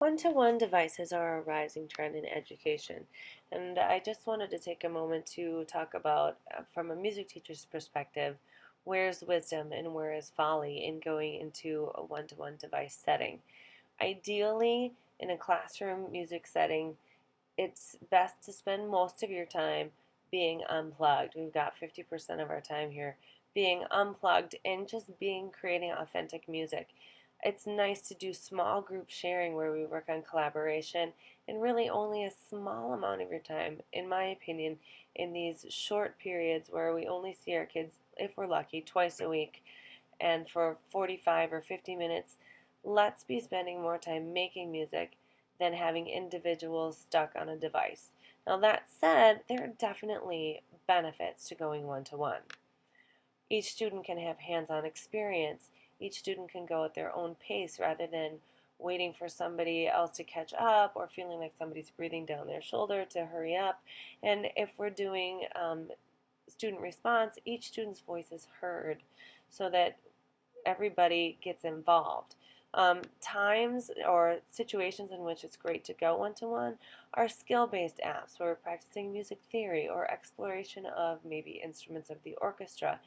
One-to-one devices are a rising trend in education, and I just wanted to take a moment to talk about, from a music teacher's perspective, where's wisdom and where is folly in going into a one-to-one device setting. Ideally, in a classroom music setting, it's best to spend most of your time being unplugged. We've got 50% of our time here being unplugged and just being creating authentic music. It's nice to do small group sharing where we work on collaboration and really only a small amount of your time, in my opinion, in these short periods where we only see our kids, if we're lucky, twice a week and for 45 or 50 minutes, let's be spending more time making music than having individuals stuck on a device. Now, that said, there are definitely benefits to going one to one. Each student can have hands on experience. Each student can go at their own pace rather than waiting for somebody else to catch up or feeling like somebody's breathing down their shoulder to hurry up. And if we're doing student response, each student's voice is heard so that everybody gets involved. Times or situations in which it's great to go one to one are skill based apps where we're practicing music theory or exploration of maybe instruments of the orchestra,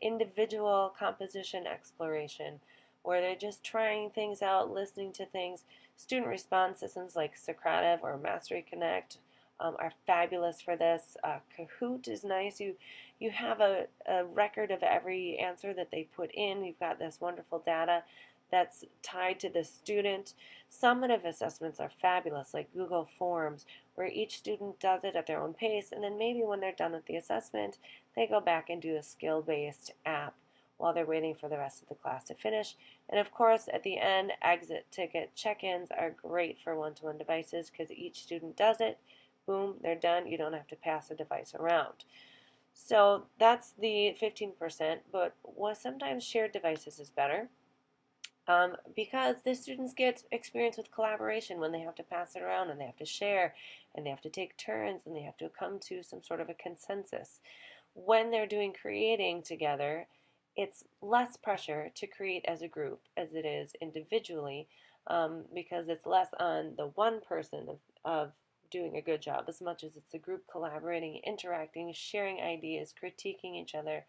individual composition exploration where they're just trying things out, listening to things. Student response systems like Socrative or Mastery Connect are fabulous for this. Kahoot is nice. You have a record of every answer that they put in. You've got this wonderful data that's tied to the student. Summative assessments are fabulous, like Google Forms, where each student does it at their own pace, and then maybe when they're done with the assessment, they go back and do a skill-based app while they're waiting for the rest of the class to finish. And of course, at the end, exit ticket check-ins are great for one-to-one devices because each student does it. Boom, they're done. You don't have to pass a device around. So that's the 15%, but sometimes shared devices is better because the students get experience with collaboration when they have to pass it around and they have to share and they have to take turns and they have to come to some sort of a consensus. When they're doing creating together, it's less pressure to create as a group as it is individually because it's less on the one person of doing a good job as much as it's a group collaborating, interacting, sharing ideas, critiquing each other,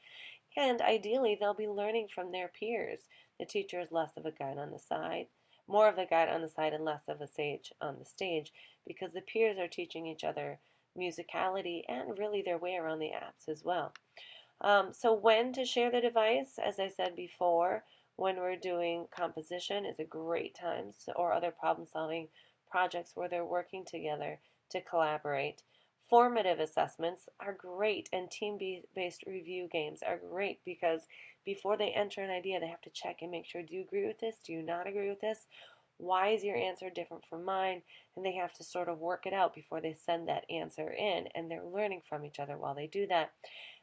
and ideally they'll be learning from their peers. The teacher is less of a guide on the side, more of a guide on the side and less of a sage on the stage because the peers are teaching each other musicality and really their way around the apps as well. So when to share the device, as I said before, when we're doing composition is a great time, or other problem solving projects where they're working together to collaborate. Formative assessments are great, and team-based review games are great because before they enter an idea, they have to check and make sure, do you agree with this? Do you not agree with this? Why is your answer different from mine? And they have to sort of work it out before they send that answer in, and they're learning from each other while they do that.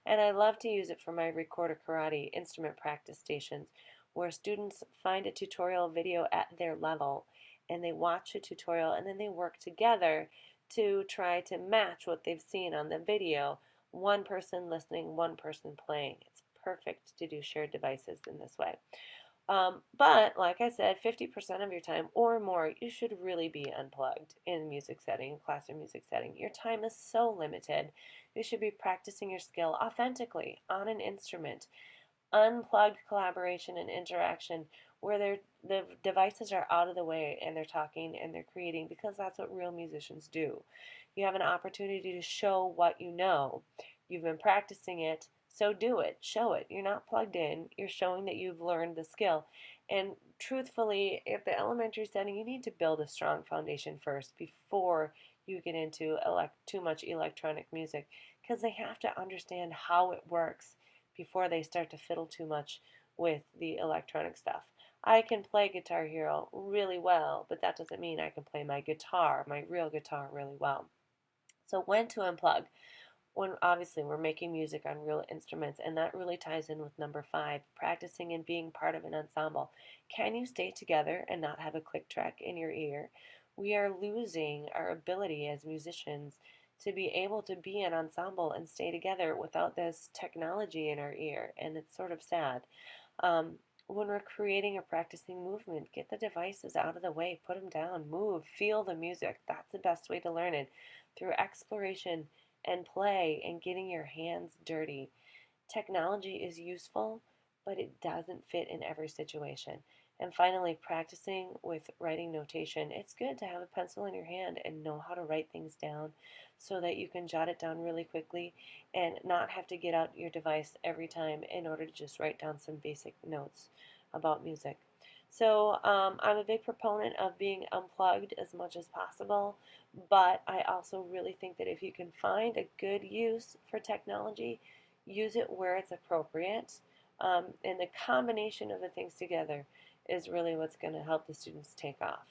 And I love to use it for my Recorder Karate instrument practice stations where students find a tutorial video at their level and they watch a tutorial and then they work together to try to match what they've seen on the video. One person listening, one person playing. It's perfect to do shared devices in this way. But like I said, 50% of your time or more, you should really be unplugged in music setting, classroom music setting. Your time is so limited. You should be practicing your skill authentically on an instrument. Unplugged collaboration and interaction where the devices are out of the way and they're talking and they're creating because that's what real musicians do. You have an opportunity to show what you know. You've been practicing it, so do it. Show it. You're not plugged in. You're showing that you've learned the skill. And truthfully, at the elementary setting, you need to build a strong foundation first before you get into too much electronic music because they have to understand how it works before they start to fiddle too much with the electronic stuff. I can play Guitar Hero really well, but that doesn't mean I can play my guitar, my real guitar, really well. So when to unplug? When obviously we're making music on real instruments, and that really ties in with number 5, practicing and being part of an ensemble. Can you stay together and not have a click track in your ear? We are losing our ability as musicians to be able to be an ensemble and stay together without this technology in our ear, and it's sort of sad. Um, when we're creating or practicing movement, get the devices out of the way, put them down, move, feel the music. That's the best way to learn it, through exploration and play and getting your hands dirty. Technology is useful, but it doesn't fit in every situation. And finally, practicing with writing notation. It's good to have a pencil in your hand and know how to write things down so that you can jot it down really quickly and not have to get out your device every time in order to just write down some basic notes about music. So I'm a big proponent of being unplugged as much as possible, but I also really think that if you can find a good use for technology, use it where it's appropriate. And the combination of the things together is really what's going to help the students take off.